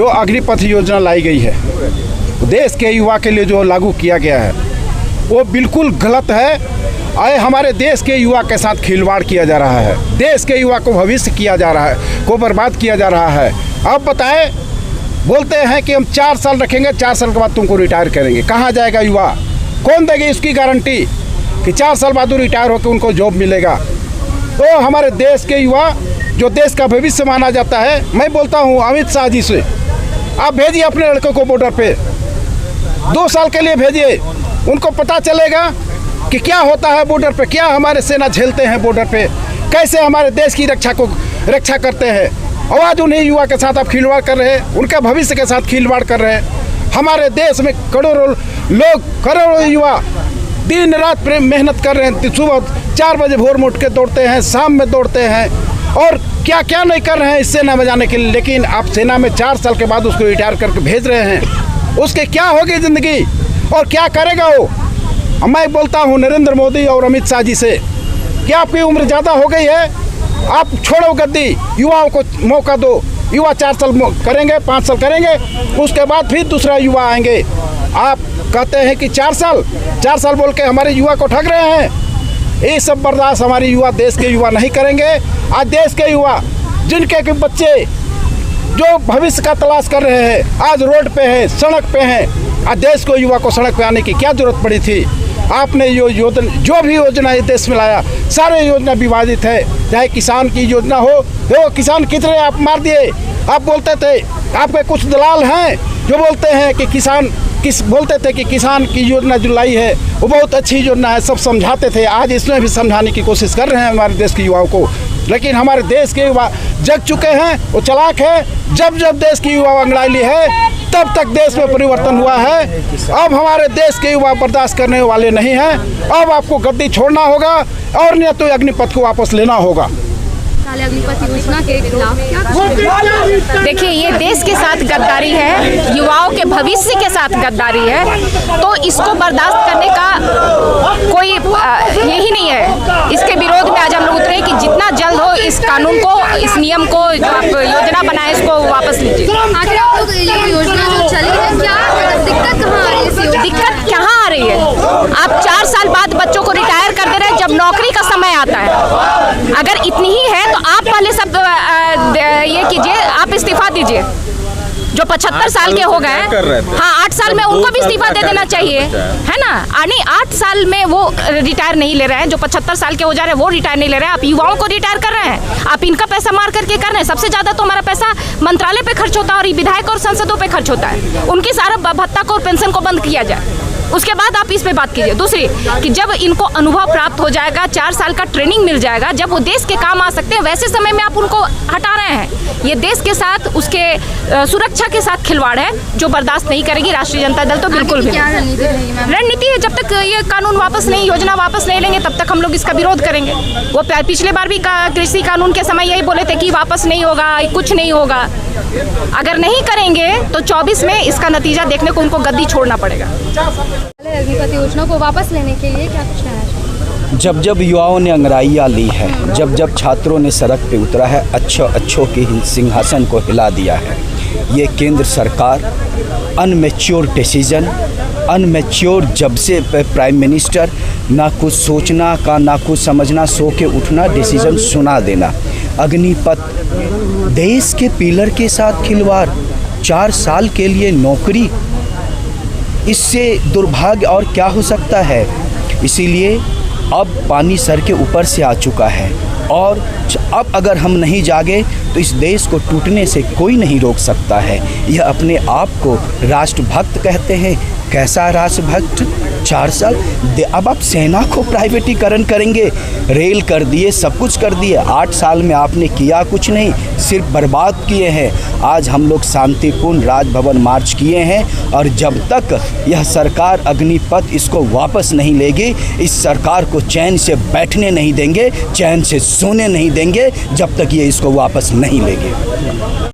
जो अग्निपथ योजना लाई गई है देश के युवा के लिए, जो लागू किया गया है वो बिल्कुल गलत है। आए हमारे देश के युवा के साथ खिलवाड़ किया जा रहा है, देश के युवा को भविष्य किया जा रहा है, को बर्बाद किया जा रहा है। अब बताएं, बोलते हैं कि हम 4 साल रखेंगे, 4 साल के बाद तुमको रिटायर करेंगे। कहाँ जाएगा युवा? कौन देगी इसकी गारंटी कि 4 साल बाद वो रिटायर होकर उनको जॉब मिलेगा? तो हमारे देश के युवा जो देश का भविष्य माना जाता है, मैं बोलता हूँ अमित शाह जी से, आप भेजिए अपने लड़कों को बॉर्डर पे, 2 साल के लिए भेजिए। उनको पता चलेगा कि क्या होता है बॉर्डर पे, क्या हमारे सेना झेलते हैं बॉर्डर पे, कैसे हमारे देश की रक्षा करते हैं। और आज उन्हीं युवा के साथ आप खिलवाड़ कर रहे हैं, उनके भविष्य के साथ खिलवाड़ कर रहे हैं। हमारे देश में करोड़ों लोग, करोड़ों युवा दिन रात मेहनत कर रहे हैं। सुबह 4 बजे भोर में उठ के दौड़ते हैं, शाम में दौड़ते हैं, और क्या क्या नहीं कर रहे हैं इस सेना में जाने के लिए। लेकिन आप सेना में 4 साल के बाद उसको रिटायर करके भेज रहे हैं, उसके क्या होगी ज़िंदगी और क्या करेगा वो? मैं बोलता हूँ नरेंद्र मोदी और अमित शाह जी से, क्या आपकी उम्र ज़्यादा हो गई है? आप छोड़ो गद्दी, युवाओं को मौका दो। युवा 4 साल करेंगे, 5 साल करेंगे, उसके बाद फिर दूसरा युवा आएंगे। आप कहते हैं कि 4 साल बोल के हमारे युवा को ठग रहे हैं। ये सब बर्दाश्त हमारे युवा, देश के युवा नहीं करेंगे। आज देश के युवा, जिनके के बच्चे जो भविष्य का तलाश कर रहे हैं, आज रोड पे हैं, सड़क पे हैं। आज देश को, युवा को सड़क पे आने की क्या जरूरत पड़ी थी? आपने जो भी योजना इस देश में लाया, सारे योजना विवादित है। चाहे किसान की योजना हो, देखो किसान कितने आप मार दिए। आप बोलते थे, आपके कुछ दलाल हैं जो बोलते हैं कि बोलते थे कि किसान की योजना जो लाई है वो बहुत अच्छी योजना है, सब समझाते थे। आज इसमें भी समझाने की कोशिश कर रहे हैं हमारे देश के युवाओं को। लेकिन हमारे देश के युवा जग चुके हैं, वो चालाक है। जब देश की युवा अंगड़ाई है, तब तक देश में परिवर्तन हुआ है। अब हमारे देश के युवा बर्दाश्त करने वाले नहीं हैं। अब आपको गद्दी छोड़ना होगा और नहीं तो अग्निपथ को वापस लेना होगा। अग्निपथ योजना के खिलाफ देखिए, ये देश के साथ गद्दारी है, युवाओं के भविष्य के साथ गद्दारी है, तो इसको बर्दाश्त करने का कोई यही नहीं है। इसके विरोध में आज हम लोग उतरे कि जितना जल्द हो इस कानून को, इस नियम को, जो आप योजना बनाए, इसको वापस लीजिए। आखिर आप लोग ये योजना जो चली है, क्या दिक्कत कहाँ आ रही है? दिक्कत कहाँ आ रही है? आप 4 साल बाद बच्चों को रिटायर कर दे रहे हैं, जब नौकरी का समय आता है। अगर इतनी ही है तो आप पहले सब ये कीजिए, आप इस्तीफा दीजिए। जो 75 साल के हो गए, हाँ 8 साल में उनको भी इस्तीफा दे देना चाहिए, है ना? नहीं, 8 साल में वो रिटायर नहीं ले रहे हैं। जो 75 साल के हो जा रहे हैं वो रिटायर नहीं ले रहे हैं। आप युवाओं को रिटायर कर रहे हैं, आप इनका पैसा मार करके कर रहे हैं। सबसे ज्यादा तो हमारा पैसा मंत्रालय पे खर्च होता है और विधायक और सांसदों पे खर्च होता है। उनके सारा भत्ता को और पेंशन को बंद किया जाए, उसके बाद आप इस पे बात कीजिए। दूसरी कि जब इनको अनुभव प्राप्त हो जाएगा, 4 साल का ट्रेनिंग मिल जाएगा, जब वो देश के काम आ सकते हैं, वैसे समय में आप उनको हटा रहे हैं। ये देश के साथ, उसके सुरक्षा के साथ खिलवाड़ है, जो बर्दाश्त नहीं करेगी राष्ट्रीय जनता दल तो बिल्कुल भी। क्या रणनीति है, जब तक ये कानून वापस नहीं, योजना वापस नहीं लेंगे, तब तक हम लोग इसका विरोध करेंगे। वो पिछले बार भी कृषि कानून के समय यही बोले थे कि वापस नहीं होगा, कुछ नहीं होगा। अगर नहीं करेंगे तो 24 में इसका नतीजा देखने को उनको गद्दी छोड़ना पड़ेगा। अग्निपथ योजना को वापस लेने के लिए क्या कुछ कहना चाहिए? जब युवाओं ने अंगड़ाइयाँ ली है, जब छात्रों ने सड़क पे उतरा है, अच्छों के सिंहासन को हिला दिया है। ये केंद्र सरकार अनमेच्योर डिसीजन, अनमेच्योर जब से प्राइम मिनिस्टर, ना कुछ सोचना का, ना कुछ समझना, सो के उठना, डिसीजन सुना देना। अग्निपथ देश के पिलर के साथ खिलवाड़, 4 साल के लिए नौकरी, इससे दुर्भाग्य और क्या हो सकता है। इसीलिए अब पानी सर के ऊपर से आ चुका है और अब अगर हम नहीं जागे तो इस देश को टूटने से कोई नहीं रोक सकता है। यह अपने आप को राष्ट्रभक्त कहते हैं। कैसा राष्ट्रभक्त? 4 साल अब आप सेना को प्राइवेटीकरण करेंगे, रेल कर दिए, सब कुछ कर दिए। 8 साल में आपने किया कुछ नहीं, सिर्फ बर्बाद किए हैं। आज हम लोग शांतिपूर्ण राजभवन मार्च किए हैं और जब तक यह सरकार अग्निपथ इसको वापस नहीं लेगी, इस सरकार को चैन से बैठने नहीं देंगे, चैन से सोने नहीं देंगे, जब तक ये इसको वापस नहीं लेंगे।